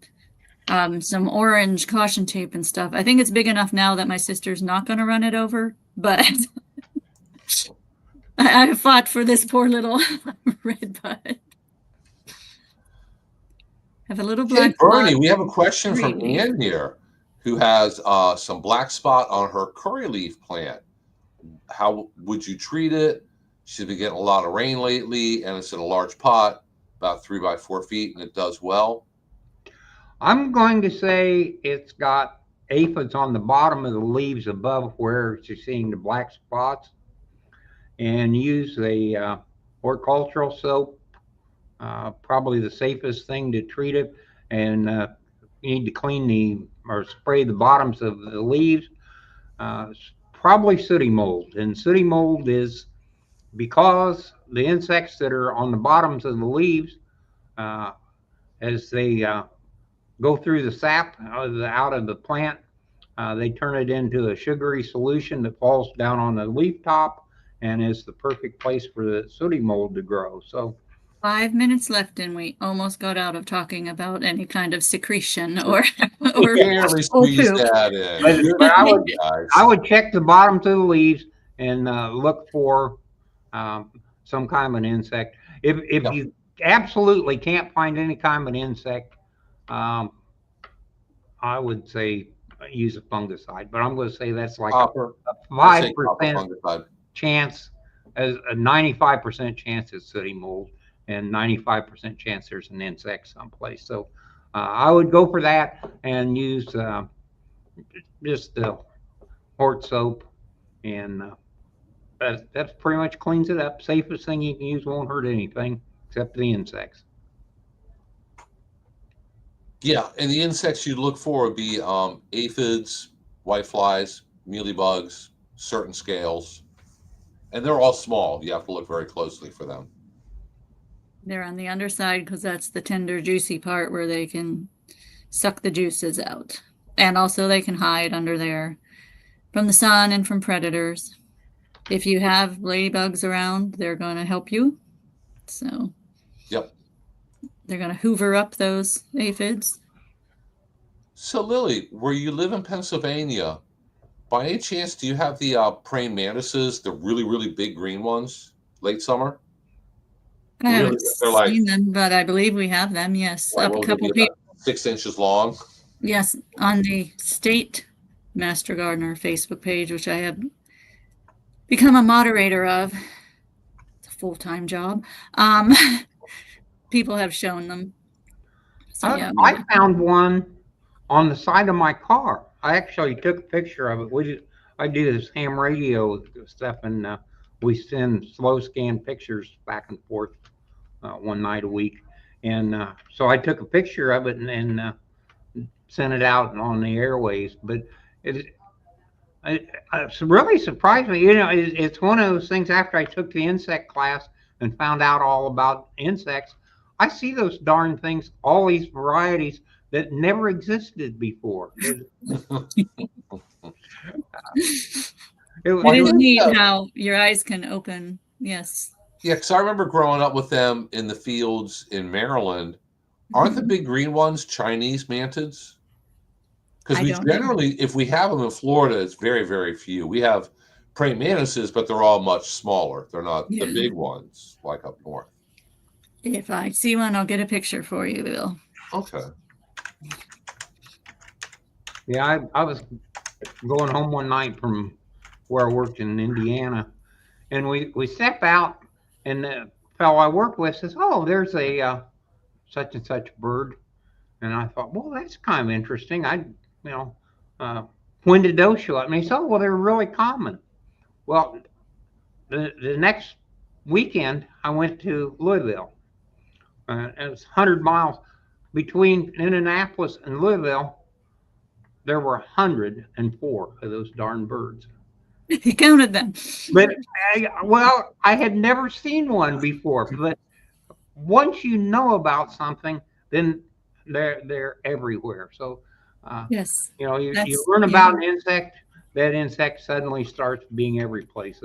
some orange caution tape and stuff. I think it's big enough now that my sister's not going to run it over, but I fought for this poor little red bud. Have a little black. Hey, Bernie, we have a question from Ann here, who has some black spot on her curry leaf plant. How would you treat it? She's been getting a lot of rain lately, and it's in a large pot, about 3 by 4 feet, and it does well. I'm going to say it's got aphids on the bottom of the leaves above where you're seeing the black spots, and use a horticultural soap, probably the safest thing to treat it. And you need to clean or spray the bottoms of the leaves. Probably sooty mold. And sooty mold is because the insects that are on the bottoms of the leaves, as they go through the sap out of the plant, they turn it into a sugary solution that falls down on the leaf top and is the perfect place for the sooty mold to grow. So 5 minutes left, and we almost got out of talking about any kind of secretion or Barely squeeze poop. that in. but Guys. I would check the bottoms of the leaves and look for some kind of an insect. If you absolutely can't find any kind of an insect, I would say use a fungicide. But I'm going to say that's like Copper. a 5% chance, as a 95% chance it's sooty mold, and 95% chance there's an insect someplace. So I would go for that and use just the hort soap, and that's pretty much cleans it up. Safest thing you can use, won't hurt anything except the insects. Yeah, and the insects you look for would be aphids, whiteflies, mealybugs, certain scales, and they're all small. You have to look very closely for them. They're on the underside because that's the tender, juicy part where they can suck the juices out. And also they can hide under there from the sun and from predators. If you have ladybugs around, they're going to help you. So, yep. They're going to hoover up those aphids. So, Lily, where you live in Pennsylvania, by any chance, do you have the praying mantises, the really, really big green ones, late summer? I haven't seen them, but I believe we have them, yes. Up a couple people. 6 inches long? Yes, on the State Master Gardener Facebook page, which I have become a moderator of. It's a full-time job. People have shown them. So, yeah, I found one on the side of my car. I actually took a picture of it. I do this ham radio stuff, and we send slow scan pictures back and forth one night a week. And so I took a picture of it and sent it out on the airways. But it's really surprised me. You know, it's one of those things. After I took the insect class and found out all about insects, I see those darn things, all these varieties that never existed before. It is neat how your eyes can open. Yes. Yeah, because I remember growing up with them in the fields in Maryland. Aren't the big green ones Chinese mantids? Because we generally, if we have them in Florida, it's very, very few. We have praying mantises, but they're all much smaller. They're not the big ones like up north. If I see one, I'll get a picture for you, Bill. Okay. Yeah, I was going home one night from where I worked in Indiana, and we step out, and the fellow I worked with says, "Oh, there's a such and such bird," and I thought, "Well, that's kind of interesting." When did those show up? And he said, "Oh, well, they're really common." Well, the next weekend I went to Louisville. It was 100 miles between Indianapolis and Louisville. There were 104 of those darn birds. He counted them. But I had never seen one before. But once you know about something, then they're everywhere. So yes, you learn about an insect, that insect suddenly starts being every place.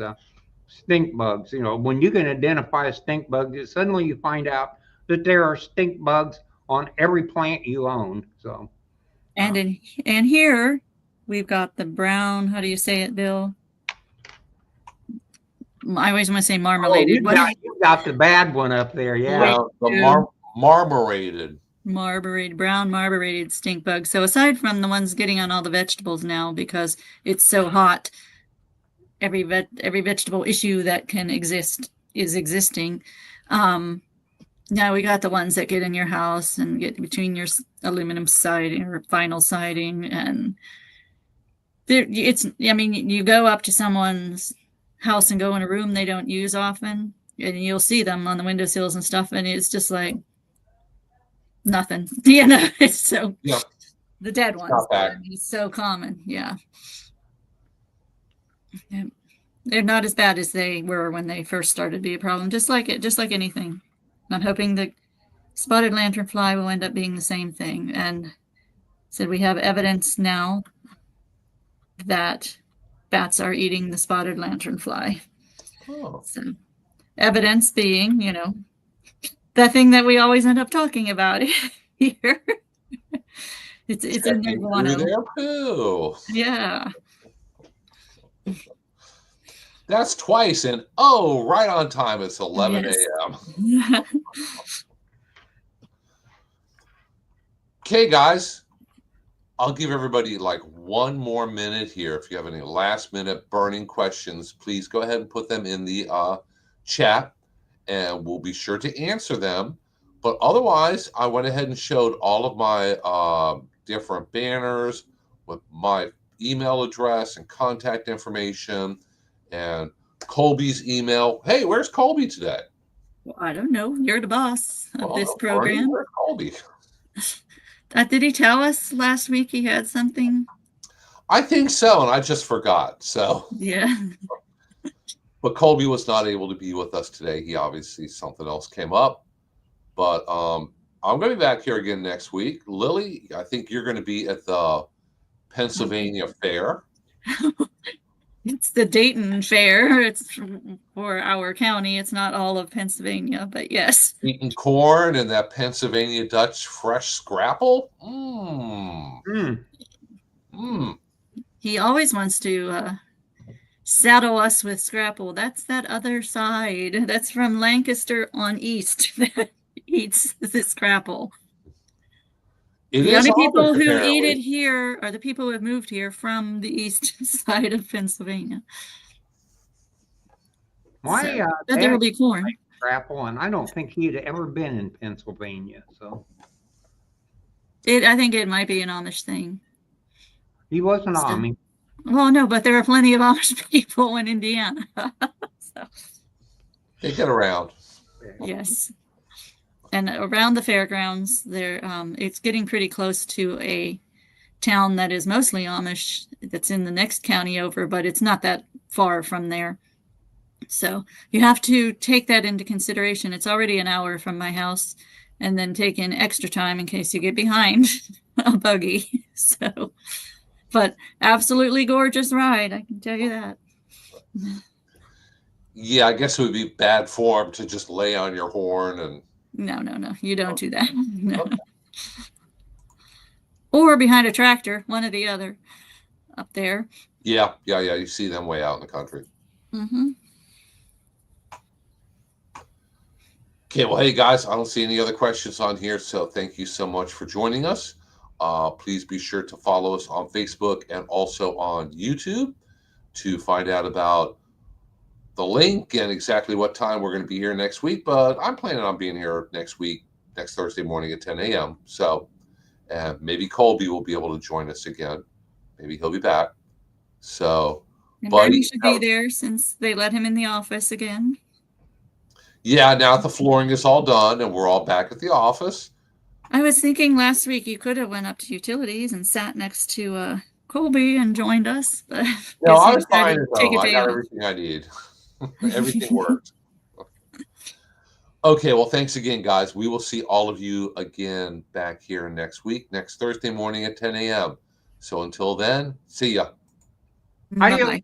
Stink bugs. When you can identify a stink bug, suddenly you find out that there are stink bugs on every plant you own. So. And here we've got the brown. How do you say it, Bill? I always want to say marmorated. Oh, you got the bad one up there, yeah. The marmorated. Brown marmorated stink bug. So aside from the ones getting on all the vegetables now because it's so hot, every vegetable issue that can exist is existing. Now we got the ones that get in your house and get between your aluminum siding or vinyl siding, and you go up to someone's house and go in a room they don't use often, and you'll see them on the windowsills and stuff, and it's just like nothing. You know, it's so Yeah. the dead ones. Not bad. I mean, it's so common. Yeah. They're not as bad as they were when they first started to be a problem. Just like anything. I'm hoping the spotted lanternfly will end up being the same thing. And said we have evidence now that bats are eating the spotted lanternfly. Oh. So, evidence being, you know, the thing that we always end up talking about here. It's in their guano. There too. Yeah. That's twice, and right on time. It's 11 a.m. Yes. Okay, guys, I'll give everybody like one more minute here. If you have any last-minute burning questions, please go ahead and put them in the chat, and we'll be sure to answer them. But otherwise, I went ahead and showed all of my different banners with my email address and contact information and Colby's email. Hey, where's Colby today? Well, I don't know. You're the boss of this Bernie, program. where's Colby? Did he tell us last week he had something? I think so, and I just forgot. So Yeah. But Colby was not able to be with us today. He obviously, something else came up. But I'm going to be back here again next week. Lily, I think you're going to be at the Pennsylvania Fair. It's the Dayton Fair. It's for our county. It's not all of Pennsylvania, but yes. Eating corn and that Pennsylvania Dutch fresh scrapple. He always wants to saddle us with scrapple. That's that other side. That's from Lancaster on east that eats the scrapple. The only people who eat it here are the people who have moved here from the east side of Pennsylvania. My but there will be corn. Scrapple, and I don't think he'd ever been in Pennsylvania. So I think it might be an Amish thing. He was an Amish. Well, no, but there are plenty of Amish people in Indiana. So. They get around. Yes. And around the fairgrounds, there it's getting pretty close to a town that is mostly Amish that's in the next county over, but it's not that far from there. So you have to take that into consideration. It's already an hour from my house, and then take in extra time in case you get behind a buggy. So, but absolutely gorgeous ride, I can tell you that. Yeah, I guess it would be bad form to just lay on your horn and. No, you don't do that. No. Or behind a tractor, one or the other, up there. Yeah. You see them way out in the country. Mm-hmm. Okay, well, hey, guys, I don't see any other questions on here, so thank you so much for joining us. Please be sure to follow us on Facebook and also on YouTube to find out about the link and exactly what time we're going to be here next week. But I'm planning on being here next week, next Thursday morning at 10 a.m. So maybe Colby will be able to join us again. Maybe he'll be back. So, and Bernie should be there since they let him in the office again. Yeah, now that the flooring is all done and we're all back at the office. I was thinking last week you could have went up to utilities and sat next to Colby and joined us. But no, I was fine at home. I got everything I need. Everything worked. Okay, well, thanks again, guys. We will see all of you again back here next week, next Thursday morning at 10 a.m. So until then, see ya. Adios. Bye-bye.